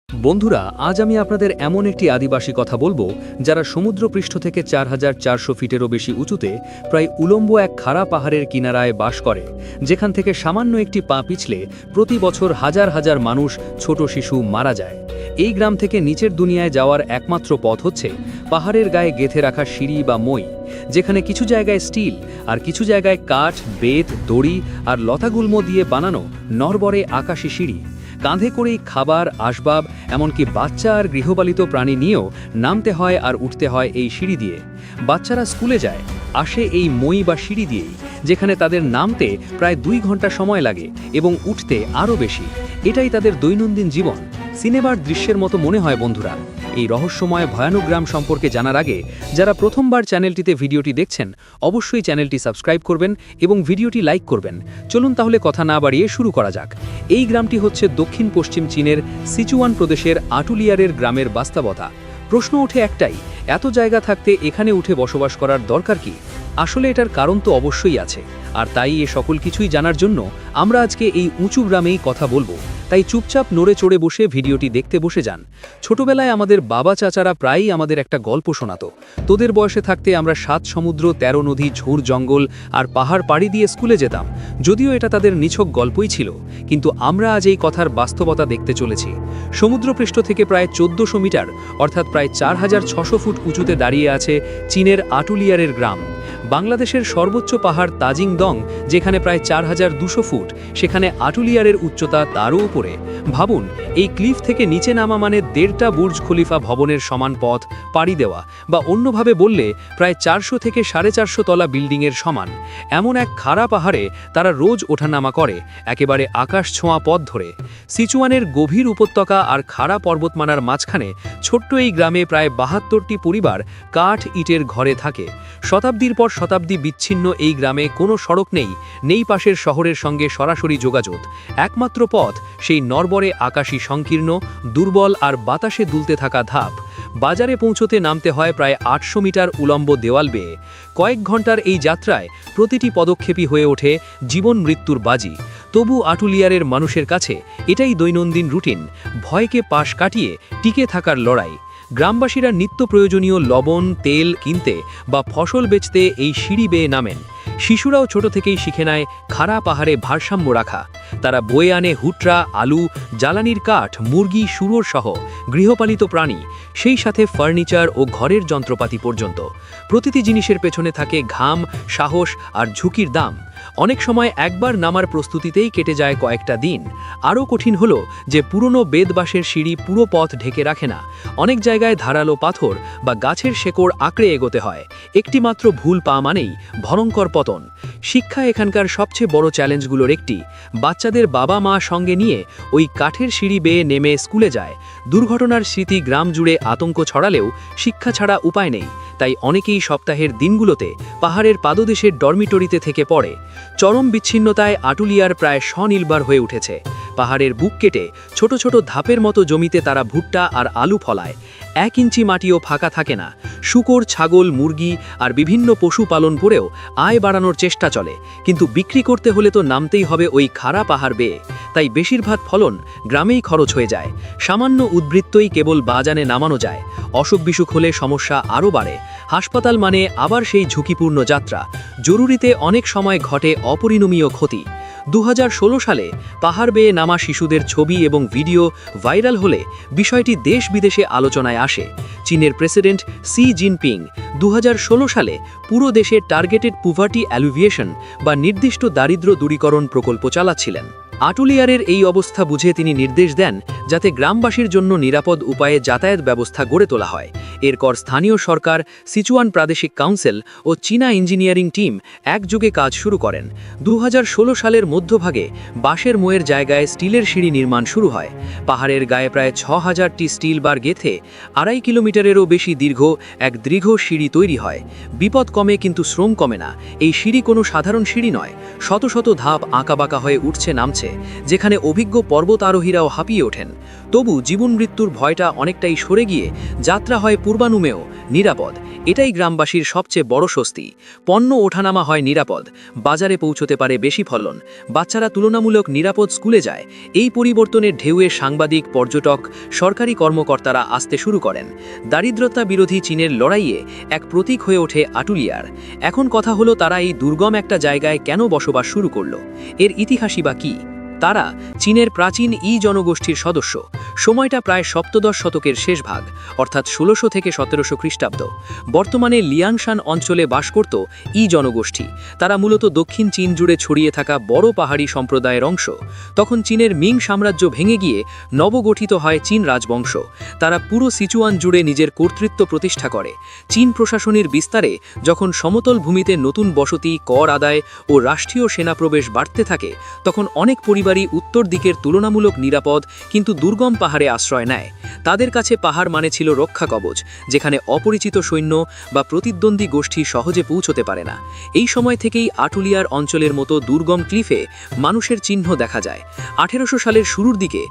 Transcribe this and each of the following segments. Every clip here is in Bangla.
বন্ধুরা, আজ আমি আপনাদের এমন একটি আদিবাসী কথা বলবো যারা সমুদ্রপৃষ্ঠ থেকে ৪,৪০০ ফিটেরও বেশি উঁচুতে প্রায় উলম্ব এক খাড়া পাহাড়ের কিনারায় বাস করে, যেখান থেকে সামান্য একটি পা পিছলে প্রতি বছর হাজার হাজার মানুষ, ছোট শিশু মারা যায়। এই গ্রাম থেকে নিচের দুনিয়ায় যাওয়ার একমাত্র পথ হচ্ছে পাহাড়ের গায়ে গেঁথে রাখা সিঁড়ি বা মই, যেখানে কিছু জায়গায় স্টিল আর কিছু জায়গায় কাঠ, বেত, দড়ি আর লতাগুল্ম দিয়ে বানানো নড়বড়ে আকাশী সিঁড়ি। কাঁধে করেই খাবার, আসবাব, এমনকি বাচ্চা আর গৃহপালিত প্রাণী নিয়েও নামতে হয় আর উঠতে হয় এই সিঁড়ি দিয়ে। বাচ্চারা স্কুলে যায়, আসে এই মই বা সিঁড়ি দিয়েই, যেখানে তাদের নামতে প্রায় 2 ঘন্টা সময় লাগে এবং উঠতে আরও বেশি। এটাই তাদের দৈনন্দিন জীবন। সিনেমার দৃশ্যের মতো মনে হয় বন্ধুরা। এই রহস্যময় ভয়ানক গ্রাম সম্পর্কে জানার আগে যারা প্রথমবার চ্যানেলটিতে ভিডিওটি দেখছেন, অবশ্যই চ্যানেলটি সাবস্ক্রাইব করবেন এবং ভিডিওটি লাইক করবেন। চলুন তাহলে কথা না বাড়িয়ে শুরু করা যাক। এই গ্রামটি হচ্ছে দক্ষিণ পশ্চিম চীনের সিচুয়ান প্রদেশের আটুলিয়ারের গ্রামের বাস্তবতা। প্রশ্ন ওঠে একটাই, এত জায়গা থাকতে এখানে উঠে বসবাস করার দরকার কি? আসলে এটার কারণ তো অবশ্যই আছে, আর তাই এ সকল কিছুই জানার জন্য আমরা আজকে এই উঁচু গ্রামেই কথা বলবো। তাই চুপচাপ নড়ে চড়ে বসে ভিডিওটি দেখতে বসে যান। ছোটবেলায় আমাদের বাবা চাচারা প্রায়ই আমাদের একটা গল্প শোনাতো। তোদের বয়সে থাকতে আমরা 7 সমুদ্র, 13 নদী, ঝোড় জঙ্গল আর পাহাড় পাড়ি দিয়ে স্কুলে যেতাম। যদিও এটা তাদের নিছক গল্পই ছিল, কিন্তু আমরা আজ এই কথার বাস্তবতা দেখতে চলেছি। সমুদ্রপৃষ্ঠ থেকে প্রায় 1400 মিটার অর্থাৎ প্রায় 4600 ফুট উঁচুতে দাঁড়িয়ে আছে চীনের আটুলিয়ারের গ্রাম। বাংলাদেশের সর্বোচ্চ পাহাড় তাজিং দং, যেখানে প্রায় 4200 ফুট, সেখানে আটুলিয়ারের উচ্চতা তারও উপরে। ভাবুন, এই ক্লিফ থেকে নিচে নামা মানে 1.5টা বুর্জ খলিফা ভবনের সমান পথ পাড়ি দেওয়া, বা অন্যভাবে বললে প্রায় 400 থেকে 450 তলা বিল্ডিংয়ের সমান। এমন এক খাড়া পাহাড়ে তারা রোজ ওঠানামা করে, একেবারে আকাশ ছোঁয়া পথ ধরে। সিচুয়ানের গভীর উপত্যকা আর খাড়া পর্বতমালার মাঝখানে ছোট্ট এই গ্রামে প্রায় 72টি পরিবার কাঠ ইটের ঘরে থাকে। শতাব্দীর পর শতাব্দী বিচ্ছিন্ন এই গ্রামে কোনো সড়ক নেই পাশের শহরের সঙ্গে সরাসরি যোগাযোগ। একমাত্র পথ সেই নড়বড়ে আকাশী সংকীর্ণ, দুর্বল আর বাতাসে দুলতে থাকা ধাপ। বাজারে পৌঁছতে নামতে হয় প্রায় 800 মিটার উলম্ব দেওয়াল বেয়ে। কয়েক ঘন্টার এই যাত্রায় প্রতিটি পদক্ষেপই হয়ে ওঠে জীবন মৃত্যুর বাজি। তবু আটুলিয়ারের মানুষের কাছে এটাই দৈনন্দিন রুটিন, ভয়কে পাশ কাটিয়ে টিকে থাকার লড়াই। গ্রামবাসীরা নিত্য প্রয়োজনীয় লবণ, তেল কিনতে বা ফসল বেচতে এই সিঁড়ি বেয়ে নামেন। শিশুরাও ছোট থেকেই শিখে নেয় খাড়া পাহাড়ে ভারসাম্য রাখা। তারা বয়ে আনে হুটরা, আলু, জ্বালানির কাঠ, মুরগি, শুয়োর সহ গৃহপালিত প্রাণী, সেই সাথে ফার্নিচার ও ঘরের যন্ত্রপাতি পর্যন্ত। প্রতিটি জিনিসের পেছনে থাকে ঘাম, সাহস আর ঝুঁকির দাম। অনেক সময় একবার নামার প্রস্তুতিতেই কেটে যায় কয়েকটা দিন। আরও কঠিন হলো যে পুরনো বেদবাঁশের সিঁড়ি পুরো পথ ঢেকে রাখে না। অনেক জায়গায় ধারালো পাথর বা গাছের শেকড় আঁকড়ে এগোতে হয়। একটি মাত্র ভুল পা মানেই ভয়ঙ্কর পতন। শিক্ষা এখানকার সবচেয়ে বড় চ্যালেঞ্জগুলোর একটি। বাচ্চাদের বাবা মা সঙ্গে নিয়ে ওই কাঠের সিঁড়ি বেয়ে নেমে স্কুলে যায়। দুর্ঘটনার স্মৃতি গ্রাম জুড়ে আতঙ্ক ছড়ালেও শিক্ষা ছাড়া উপায় নেই। তাই অনেকেই সপ্তাহের দিনগুলোতে পাহাড়ের পাদদেশের ডরমিটরিতে থেকে পড়ে। চরম বিচ্ছিন্নতায় আটুলিয়ার প্রায় স্বনির্ভর হয়ে উঠেছে। পাহাড়ের বুক কেটে ছোট ছোট ধাপের মতো জমিতে তারা ভুট্টা আর আলু ফলায়। 1 ইঞ্চি মাটিও ফাঁকা থাকে না। শূকর, ছাগল, মুরগি আর বিভিন্ন পশু পালন করেও আয় বাড়ানোর চেষ্টা চলে, কিন্তু বিক্রি করতে হলে তো নামতেই হবে ওই খাড়া পাহাড় বেয়ে। তাই বেশিরভাগ ফলন গ্রামেই খরচ হয়ে যায়। সামান্য উদ্বৃত্তই কেবল বাজানে নামানো যায়। অসুখ বিসুখ হলে সমস্যা আরও বাড়ে। হাসপাতাল মানে আবার সেই ঝুঁকিপূর্ণ যাত্রা। জরুরিতে অনেক সময় ঘটে অপরিণমীয় ক্ষতি। 2016 সালে পাহাড় বেয়ে নামা শিশুদের ছবি এবং ভিডিও ভাইরাল হলে বিষয়টি দেশ বিদেশে আলোচনায় আসে। চীনের প্রেসিডেন্ট সি জিনপিং 2016 সালে পুরো দেশে টার্গেটেড পুভার্টি অ্যালিভিয়েশন বা নির্দিষ্ট দারিদ্র্য দূরীকরণ প্রকল্প চালাচ্ছিলেন। আটুলিয়ারের এই অবস্থা বুঝে তিনি নির্দেশ দেন যাতে গ্রামবাসীর জন্য নিরাপদ উপায়ে যাতায়াত ব্যবস্থা গড়ে তোলা হয়। এরপর স্থানীয় সরকার, সিচুয়ান প্রাদেশিক কাউন্সিল ও চীনা ইঞ্জিনিয়ারিং টিম একযোগে কাজ শুরু করেন। 2016 সালের মধ্যভাগে বাঁশের মোয়ের জায়গায় স্টিলের সিঁড়ি নির্মাণ শুরু হয়। পাহাড়ের গায়ে প্রায় 6000টি স্টিল বার গেঁথে 2.5 কিলোমিটারেরও বেশি দীর্ঘ এক দীর্ঘ সিঁড়ি তৈরি হয়। বিপদ কমে কিন্তু শ্রম কমে না। এই সিঁড়ি কোনো সাধারণ সিঁড়ি নয়। শত শত ধাপ আঁকাবাঁকা হয়ে উঠছে নামছে, যেখানে অভিজ্ঞ পর্বত আরোহীরাও হাঁপিয়ে ওঠেন। তবু জীবন মৃত্যুর ভয়টা অনেকটাই সরে গিয়ে যাত্রা হয় পূর্বানুমেয়, নিরাপদ। এটাই গ্রামবাসীর সবচেয়ে বড় স্বস্তি। পণ্য ওঠানামা হয় নিরাপদ, বাজারে পৌঁছতে পারে বেশি ফলন, বাচ্চারা তুলনামূলক নিরাপদ স্কুলে যায়। এই পরিবর্তনের ঢেউয়ে সাংবাদিক, পর্যটক, সরকারি কর্মকর্তারা আসতে শুরু করেন। দারিদ্রতা বিরোধী চীনের লড়াইয়ে এক প্রতীক হয়ে ওঠে আটুলিয়ার। এখন কথা হলো, তারা এই দুর্গম একটা জায়গায় কেন বসবাস শুরু করলো? এর ইতিহাসই বা কী? তারা চীনের প্রাচীন জনগোষ্ঠীর সদস্য। সময়টা প্রায় সপ্তদশ শতকের শেষ ভাগ, অর্থাৎ ১৬০০ থেকে ১৭০০ খ্রিস্টাব্দ। বর্তমানে লিয়াংশান অঞ্চলে বাস করত জনগোষ্ঠী। তারা মূলত দক্ষিণ চীন জুড়ে ছড়িয়ে থাকা বড় পাহাড়ি সম্প্রদায়ের অংশ। তখন চীনের মিং সাম্রাজ্য ভেঙে গিয়ে নবগঠিত হয় চীন রাজবংশ। তারা পুরো সিচুয়ান জুড়ে নিজের কর্তৃত্ব প্রতিষ্ঠা করে। চীন প্রশাসনের বিস্তারে যখন সমতল ভূমিতে নতুন বসতি, কর আদায় ও রাষ্ট্রীয় সেনাপ্রবেশ বাড়তে থাকে, তখন অনেক পরিবারই উত্তর দিকের তুলনামূলক নিরাপদ কিন্তু দুর্গম পাহাড়ে আশ্রয় নেয়। তাদের কাছে পাহাড় মানে ছিল রক্ষা কবচ, যেখানে অপরিচিত সৈন্য বা প্রতিদ্বন্দ্বী গোষ্ঠী সহজে পৌঁছতে পারে না। এই সময় থেকেই আটুলিয়ার অঞ্চলের মতো দুর্গম ক্লিফে মানুষের চিহ্ন দেখা যায়। ১৮০০ সালের শুরুর দিকে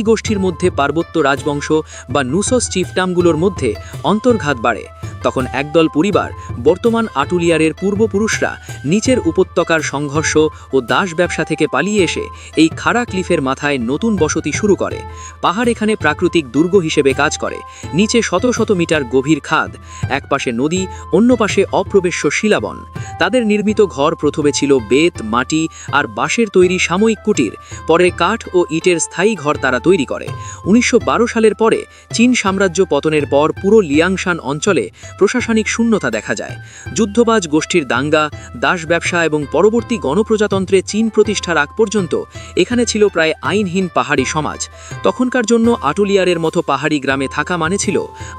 গোষ্ঠীর মধ্যে পার্বত্য রাজবংশ বা নুসস চিফটামগুলোর মধ্যে অন্তর্ঘাত বাড়ে। তখন একদল পরিবার, বর্তমান আটুলিয়ারের পূর্বপুরুষরা, নিচের উপত্যকার সংঘর্ষ ও দাস ব্যবসা থেকে পালিয়ে এসে এই খাড়া ক্লিফের মাথায় নতুন বসতি শুরু করে। পাহাড় এখানে প্রাকৃতিক দুর্গ হিসেবে কাজ করে। নিচে শত শত মিটার গভীর খাদ, এক পাশে নদী, অন্য পাশে অপ্রবেশ্য শিলাবন। তাদের নির্মিত ঘর প্রথমে ছিল বেত, মাটি আর বাঁশের তৈরি সাময়িক কুটির। পরে কাঠ ও ইটের স্থায়ী ঘর তারা তৈরি করে। ১৯১২ সালের পরে চীন সাম্রাজ্য পতনের পর পুরো লিয়াংশান অঞ্চলে প্রশাসনিক শূন্যতা দেখা যায়। যুদ্ধবাজ গোষ্ঠীর দাঙ্গা, দাস ব্যবসা এবং পরবর্তী গণপ্রজাতন্ত্রে চীন প্রতিষ্ঠার আগ পর্যন্ত এখানে ছিল প্রায় আইনহীন পাহাড়ি সমাজ। তখনকার জন্য আটুলিয়ারের মতো পাহাড়ি গ্রামে থাকা মানে ছিল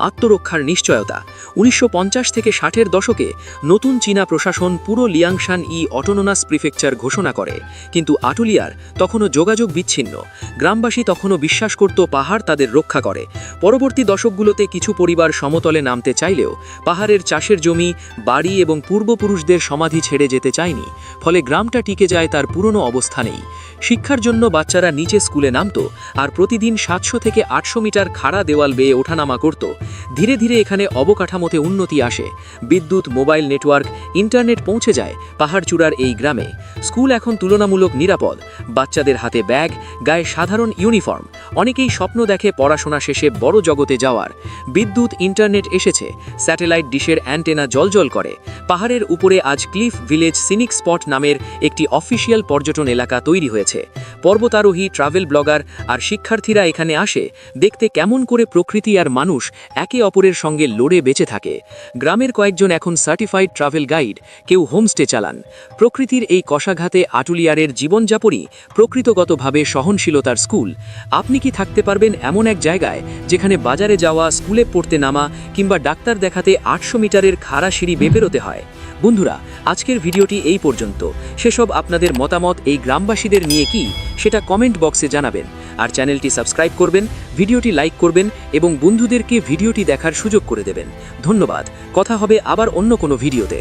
আত্মরক্ষার নিশ্চয়তা। ১৯৫০ থেকে ৬০-এর দশকে নতুন চীনা প্রশাসন পুরো লিয়াংশান অটোনোমাস প্রিফেকচার ঘোষণা করে, কিন্তু আটুলিয়ার তখনও যোগাযোগ বিচ্ছিন্ন। গ্রামবাসী তখনও বিশ্বাস করত পাহাড় তাদের রক্ষা করে। পরবর্তী দশকগুলোতে কিছু পরিবার সমতলে নামতে চাইলেও পাহাড়ের চাষের জমি, বাড়ি এবং পূর্বপুরুষদের সমাধি ছেড়ে যেতে চায়নি। ফলে গ্রামটা টিকে যায় তার পুরনো অবস্থানেই। শিক্ষার জন্য বাচ্চারা নিচে স্কুলে নামত আর প্রতিদিন ৭০০ থেকে ৮০০ মিটার খাড়া দেওয়াল বেয়ে ওঠানামা করত। ধীরে ধীরে এখানে অবকাঠামোতে উন্নতি আসে। বিদ্যুৎ, মোবাইল নেটওয়ার্ক, ইন্টারনেট পৌঁছে যায় পাহাড়চূড়ার এই গ্রামে। স্কুল এখন তুলনামূলক নিরাপদ। বাচ্চাদের হাতে ব্যাগ, গায়ে সাধারণ ইউনিফর্ম। অনেকেই স্বপ্ন দেখে পড়াশোনা শেষে বড় জগতে যাওয়ার। বিদ্যুৎ, ইন্টারনেট এসেছে, স্যাটেলাইট ডিশের অ্যান্টেনা জ্বলজ্বল করে। পাহাড়ের উপরে আজ ক্লিফ ভিলেজ সিনিক স্পট নামের একটি অফিসিয়াল পর্যটন এলাকা তৈরি হয়েছে। পর্বতারোহী, ট্রাভেল ব্লগার আর শিক্ষার্থীরা এখানে আসে দেখতে কেমন করে প্রকৃতি আর মানুষ একে অপরের সঙ্গে লড়ে বেঁচে থাকে। গ্রামের কয়েকজন এখন সার্টিফাইড ট্রাভেল গাইড, কেউ হোমস্টে চালান। প্রকৃতির এই কষাঘাতে আটুলিয়ারের জীবনযাপনই প্রকৃতগতভাবে সহনশীলতার স্কুল। আপনি কি থাকতে পারবেন এমন এক জায়গায় যেখানে বাজারে যাওয়া, স্কুলে পড়তে নামা কিংবা ডাক্তার দেখাতে ৮০০ মিটারের খাড়া সিঁড়ি বেয়ে হয়? বন্ধুরা, আজকের ভিডিওটি এই পর্যন্ত। সেসব আপনাদের মতামত এই গ্রামবাসীদের নিয়ে কি, সেটা কমেন্ট বক্সে জানাবেন। আর চ্যানেলটি সাবস্ক্রাইব করবেন, ভিডিওটি লাইক করবেন এবং বন্ধুদেরকে ভিডিওটি দেখার সুযোগ করে দেবেন। ধন্যবাদ। কথা হবে আবার অন্য কোনো ভিডিওতে।